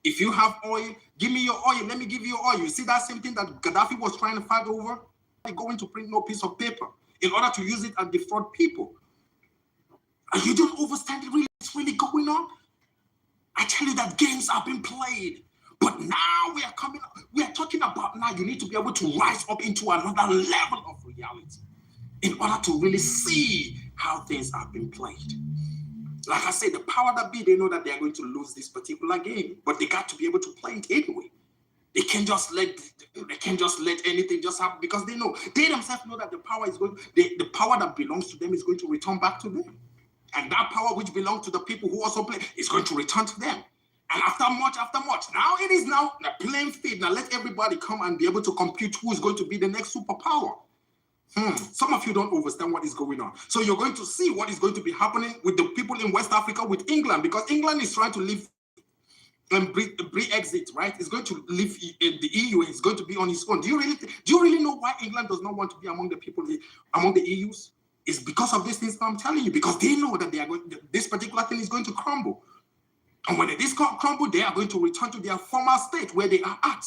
If you have oil, give me your oil. Let me give you oil. You see that same thing that Gaddafi was trying to fight over? They're going to print no piece of paper in order to use it and defraud people. And you don't understand what's really going on? I tell you that games have been played. But now we are talking about now you need to be able to rise up into another level of reality in order to really see how things have been played. Like I said, the power that be, they know that they are going to lose this particular game, but they got to be able to play it anyway. They can't just let anything just happen because they themselves know that the power is going, the power that belongs to them is going to return back to them. And that power which belongs to the people who also play is going to return to them. And after much, now it is now a playing field. Now let everybody come and be able to compute who is going to be the next superpower. Some of you don't understand what is going on. So you're going to see what is going to be happening with the people in West Africa with England, because England is trying to leave and Brexit, right? It's going to leave the EU. It's going to be on its own. Do you really know why England does not want to be among the people among the EUs? It's because of these things I'm telling you, because they know that this particular thing is going to crumble. And when it is crumble, they are going to return to their former state where they are at.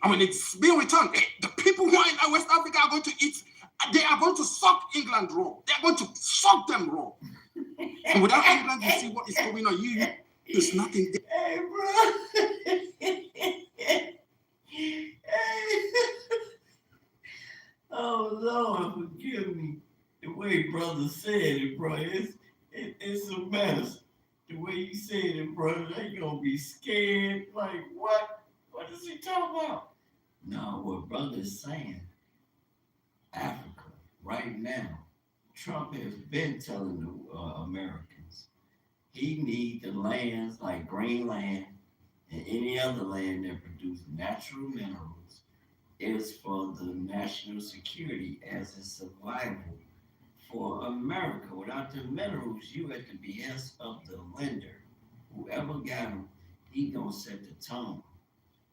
And when it's being returned, the people who are in West Africa are going to eat. They are going to suck England raw. They are going to suck them raw. And without England, you see what is going on. There's nothing there. Hey, bro. Oh, Lord, forgive me. The way brother said it, bro, it's a mess. The way you said it, brother, they gonna be scared. Like, what? What is he talking about? No, what brother is saying, Africa, right now, Trump has been telling the Americans he needs the lands like Greenland and any other land that produce natural minerals is for the national security as a survival for America. Without the minerals, you at the behest of the lender. Whoever got them, he gonna set the tone.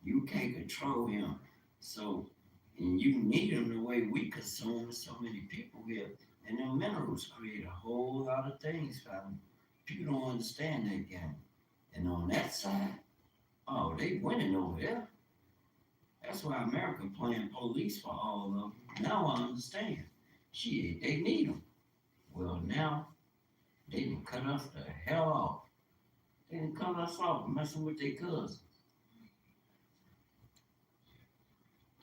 You can't control him. So, and you need him the way we consume so many people here. And the minerals create a whole lot of things, family. People don't understand that game. And on that side, oh, they winning over there. That's why America playing police for all of them. Now I understand. Shit, they need them. Well, now they done cut us the hell off. They done cut us off messing with their cousins.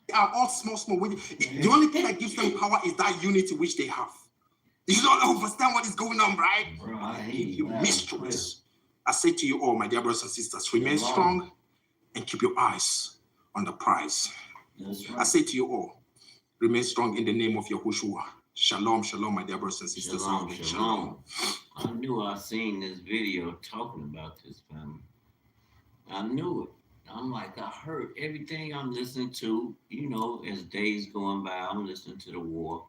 They are all small. The only thing that gives them power is that unity which they have. You don't understand what is going on, right? Bro, I hate you mysteries. I say to you all, my dear brothers and sisters, remain strong and keep your eyes on the prize. That's right. I say to you all, remain strong in the name of Yahushua. Shalom, shalom, my dear brothers and sisters. Shalom, shalom. I knew I seen this video talking about this family. I knew it. I'm like, I heard everything I'm listening to, as days going by, I'm listening to the war.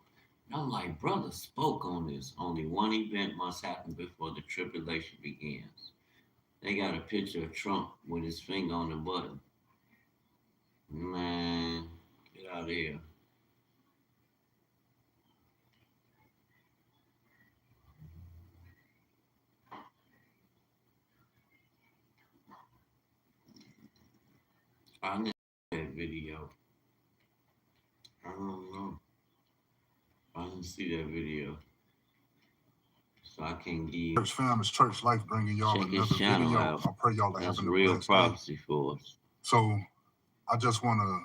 And I'm like, brother spoke on this. Only one event must happen before the tribulation begins. They got a picture of Trump with his finger on the button. Man, get out of here. I didn't see that video. I don't know. I didn't see that video. So I can't give you. Church fam, it's Church Life bringing y'all Check another his channel video. out. I pray y'all are That's having a real blessed prophecy day. for us. So I just want to